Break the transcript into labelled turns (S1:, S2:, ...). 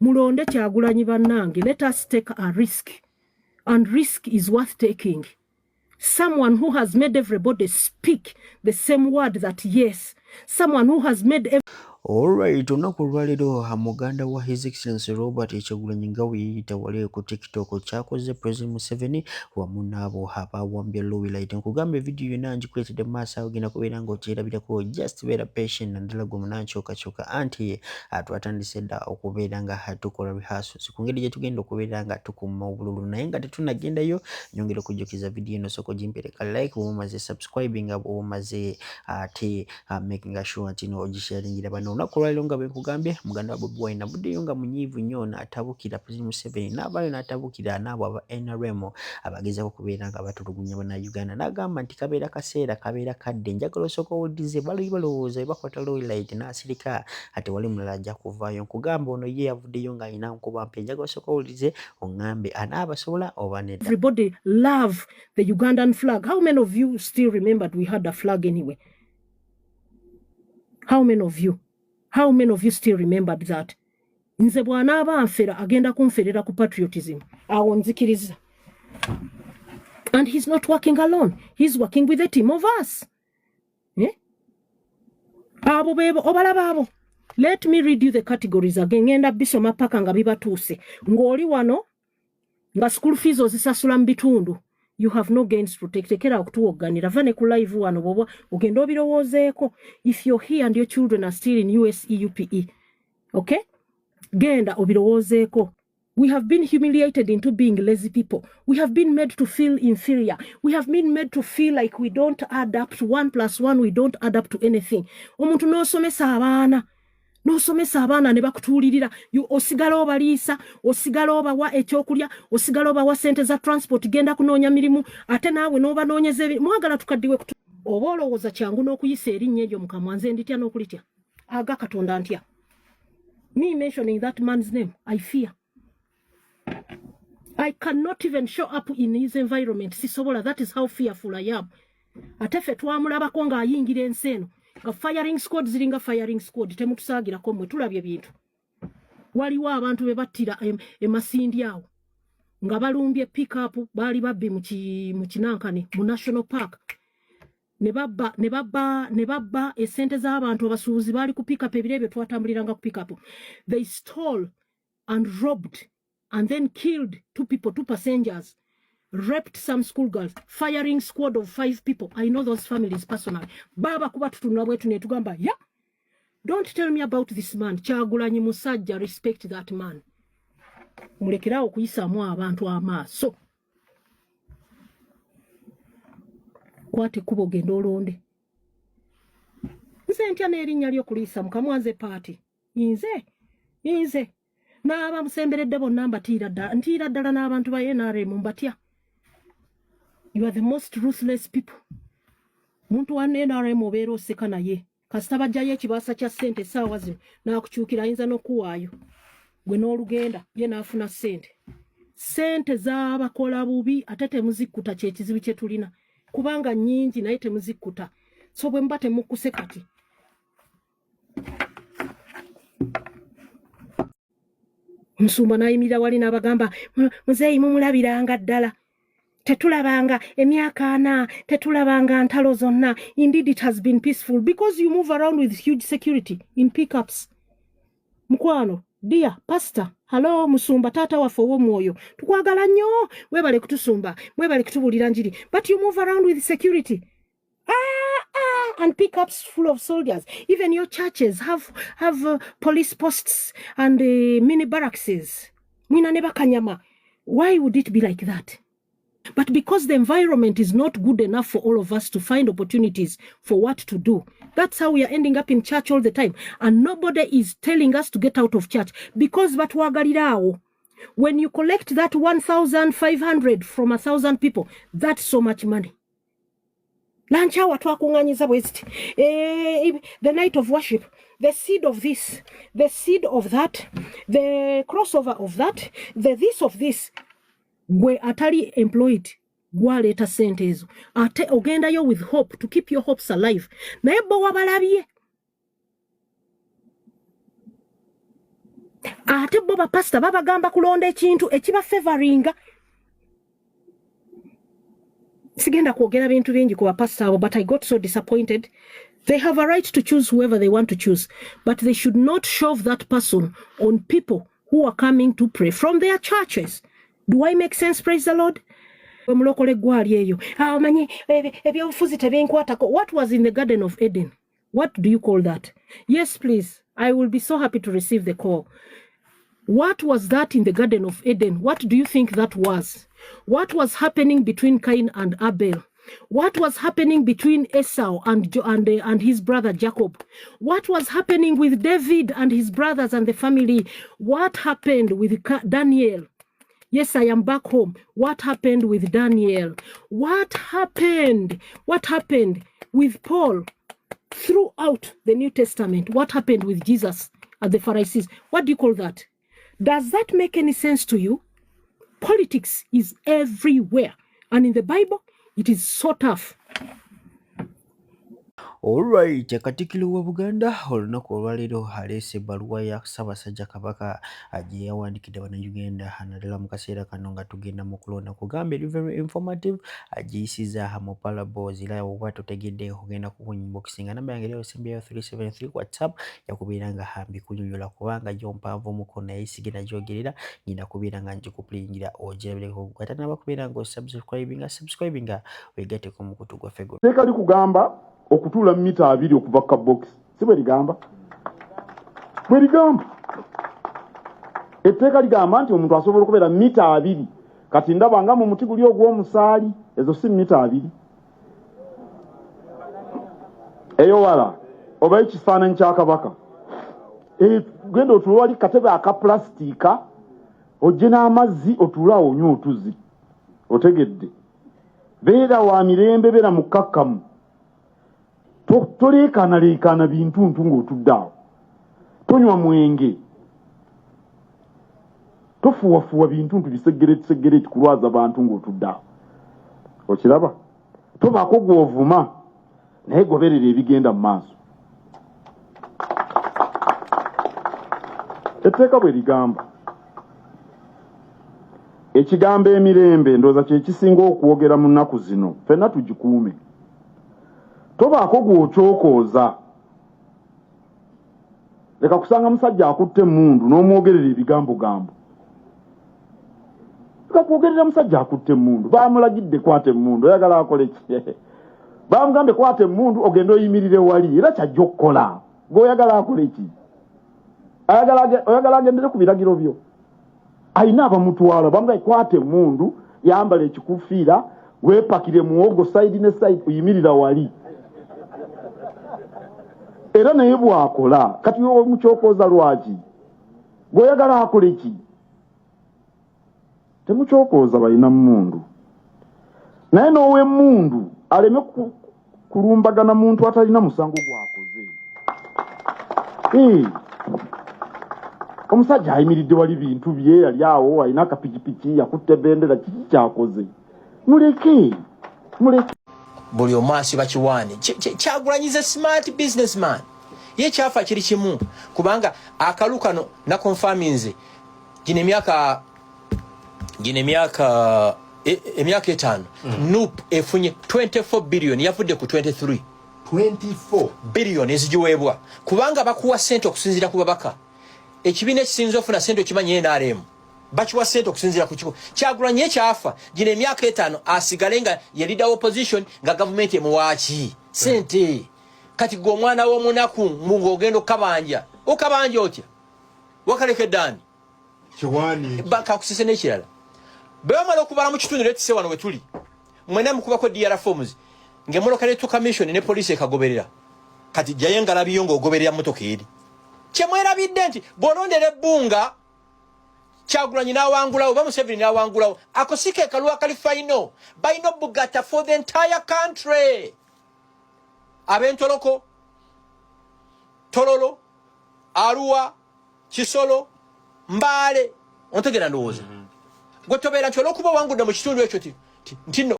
S1: mulonde Kyagulanyi bannange. Let us take a risk, and risk is worth taking. Someone who has made everybody speak the same word that yes, someone who has made
S2: Alright, olunaku olwaleero muganda wa His Excellency Robert Kyagulanyi nga weeyita wali ku TikTok kyakoze President Museveni wamu n'abo abawambye Lowlight. Nkugamba video yonna ngikuleetedde mu maaso awo genda kubeera ng'okyerabirako, just beera patient naddala gwe munankyukakyuka anti twatandise dda okubeera nga tukola rehearsals ku ngeri gye tugenda okubeera nga tukuuma obululu, naye nga tetunnagendayo nyongera okujjukiza video eno soko gimpereka like bw'oba omaze subscribing bw'oba omaze ate making sure nti ogisharingira bano. Olunaku olwaleero nga bwe nkugambye muganda wa Bobi Wine abuddeyo nga munyiivu nnyo n'atabukira President Museveni n'abaayo n'atabukira n'abo aba NRM abagezaako kubeera nga batulugunya bannayuganda, n'agamba nti kabeera kaseera kabeera kadde, njagala osooka owulirize bali balowooza bakwata Lowlight n'asirika ate wali mulala ajja kuvaayo. Nkugamba ono ye yavuddeyo ng'alina nkuba mpya, njagala osooka owulirize oŋŋambe anaabasobola oba nedda.
S1: Everybody love the Ugandan flag. How many of you still remembered we had a flag anyway? How many of you? How many of you still remembered that? Nze bw'anaaba anfera agenda kunferera ku patriotism. Awo nzikiriza. And he's not working alone. He's working with a team of us. Eh? Abo bebo obalaba abo. Let me read you the categories again. Ngenda bisoma paka nga bibatuuse. Ng'oli wano nga school fees ozisasula mu bitundu. You have no gains to take. Tekera okutuwoganira. Vane ku live wano bobo ogenda obirowoozeeko. If you're here and your children are still in USEUPE, okay? Genda obirowoozeeko. We have been humiliated into being lazy people. We have been made to feel inferior. We have been made to feel like we don't add up to 1 + 1. We don't add up to anything. Omuntu n'osomesa abaana. N'osomesa abaana ne bakutuulirira. Osigala obaliisa, osigala obawa ekyokulya, osigala obawa ssente za transport genda kunoonya mirimu, ate naawe n'obanoonyeza mwagala tukaddiwe kutu. Oba olowooza kyangu n'okuyisa erinnya eryo mu kamwa nze nditya n'okulitya. Aga Katonda ntya. Me mentioning that man's name, I fear. I cannot even show up in his environment. Sisobola, that is how fearful I am. Ate ffe twamulabako ng'ayingira ensi eno. Nga firing squad ziringa firing squad. Temutusaagirako mmwe tulabye bintu. Waliwo abantu be battira emasindi awo. Nga balumbye pick-up baali babbi mu Kinankane mu National Park. Ne babba essente z'abantu abasuubuzi baali ku pick-up ebirebe twatambuliranga ku pick-up. They stole and robbed and then killed 2 passengers, raped some schoolgirls, firing squad of 5 people. I know those families personally. Baba kuba tutunula bwetu ne tugamba, yeah, don't tell me about this man. Kyagulanyi musajja, respect that man. Mulekerawo kuyisaamu abantu amaaso. Kwate kubo genda olonde. Nze ntya n'erinnya ly'okuliisa mukamwanze paati. Inze. N'aba musemberedde bonna mbatiira ddala n'abantu ba NRM mbatya. You are the most ruthless people. Muntu wa NRM obeera oseka naye. Kasita bajjayo ekibaasa kya ssente essaawa zino n'akukyukira ayinza n'okuwaayo. Gwe n'olugenda ye n'afuna ssente. Ssente z'abakola bubi ate temuzikkuta kye kizibu kye tulina. Kubanga nnyingi naye temuzikkuta. So bwe muba temukkuse kati. Musumba nayimirira wali n'abagamba muzeeyi mumulabiranga ddala. Tetulabanga emyaka 4, tetulabanga ntalo zonna. Indeed it has been peaceful because you move around with huge security in pickups. Mukwano, dear pastor, hello musumba tata waffe ow'omwoyo. Tukwagala nnyo, webale kutusumba, webale kutubulira njiri. But you move around with security. And pickups full of soldiers. Even your churches have police posts and mini barracks. Mwina neba kanyama. Why would it be like that? But because the environment is not good enough for all of us to find opportunities for what to do. That's how we are ending up in church all the time. And nobody is telling us to get out of church. Because batwagalirawo. When you collect that 1,500 from 1,000 people, that's so much money. Lancha watwakunganyiza bweziti. The night of worship, the seed of this, the seed of that, the crossover of that, the this of this. Gwe atali employed, gwaleeta sente ezo. Ate ogendayo with hope, to keep your hopes alive. Naye bo wabalabye. ate bo bapasita babagamba kulonda ekintu ekiba favoringa. Sigenda kwogera bintu bingi ku bapasita abo, but I got so disappointed. They have a right to choose whoever they want to choose, but they should not shove that person on people who are coming to pray from their churches. Do I make sense? Praise the Lord. What was in the Garden of Eden? What do you call that? Yes, please. I will be so happy to receive the call. What was that in the Garden of Eden? What do you think that was? What was happening between Cain and Abel? What was happening between Esau and his brother Jacob? What was happening with David and his brothers and the family? What happened with Daniel? Yes, I am back home. What happened with Daniel? What happened? What happened with Paul throughout the New Testament? What happened with Jesus and the Pharisees? What do you call that? Does that make any sense to you? Politics is everywhere. And in the Bible, it is so tough.
S2: Alright, Katikkiro wa Buganda olunaku olwaleero aleese ebbaluwa ya Ssaabasajja Kabaka gye yawandiikidde Bannayuganda naddala mu kaseera kano nga tugenda mu kulonda. Kugamba eri very informative, agiyisiza mu parables era oba totegedde ogenda ku inbox nga namba yange leo simbiyo 373 WhatsApp yakubeera nga hambi kunyonyola kubanga gyo mpanvu muko naye sigenda gyogerera nyina kubeera nga ngikupuliyingira ogirabireko ate n'abakubeera nga subscribinga weegatteko mu kutu gwaffe gwo.
S3: Tekali kugamba okutula mita 2 okuva ka box si bwe ligamba etteeka ligamba nti omuntu asobola okubeera mita 2 kati ndaba nga mu muti guli ogw'omusaali ezo si mita 2 eyo wala oba ekifaananyi kya kabaka genda otuula wali katebe aka plastika ojje n'amazzi otuula awo onywa otuzi otegedde beera wa mirembe beera mukkakkamu toleekaanaleekaana bintuntu ng'otudde awo tonywa mwenge tofuwafuwa bintuntu bisegereeti kulwaza bantu ng'otudde awo okiraba tobaako gw'ovuma naye goberera ebigenda mu maaso etteeka bwe ligamba ekigambo emirembe ndowooza kye kisinga okwogera mu nnaku zino ffenna tugikuume tobaako gw'okyokooza leka kusanga musajja akutte emmundu n'omwogerera ebigambo leka kwogerera musajja akutte emmundu baamulagidde kwata emmundu oyagala akole ki baamugambe kwata emmundu ogenda oyimirire wali era kyajja okukola gweoyagala akole ki oyagala agendere ku biragiro byo ayina abamutwala bamugaye kwata emmundu yambala ekikufiira weepakire muwogo sayidi ne sayidi oyimirira wali era naye bwakola kati mukyokoza lwaki gweoyagala akole ki temukyokoza balina mmundu naye n'ow'emmundu aleme kulumbagana muntu atalina musango gwakoze omusajja ayimiridde wali bintu bye yali awo alina akapikipiki yakutte bendera kiki kyakoze muleke
S4: buli omu asiba kiwaani Kyagulanyize smart businessman ye kyafa kiri kimu kubanga akalu kano nakonfaminze gino emyaka 5 NUP efunye 24 billion yafudde ku 24 billion ezijiweebwa kubanga bakuwa sente okusinziira ku babaka ekibiina ekisinza ofuna sente okimanyi NRM bakiwa sente okusinziira ku kiko Kyagulanyi ekyafa gino emyaka 5 asigale nga ye leader opposition nga government emuwaaki sente kati gwe omwana w'omunaku ng'ogenda okabanja otya wakalekeddani
S5: kiwaani
S4: kakusise n'ekirala bwemala okubala mu kitundu letise wano we tuli mwena mukubako DR forms ng'emmotoka n'etu commission ne poliisi ekagoberera kati jjayo engalabiyo ng'ogoberera mmotoka eri kyemwerabidde nti bw'olondera ebbunga Kyagulanyi n'awangulawo ba Museveni n'awangulawo akosika ekalu akali final balina Bugata for the entire country ab'entoloko Tololo Arua Kisolo Mbale ontegera ndowooza gwe tobeera nti olw'okuba wangudde mu kitundu ekyo nti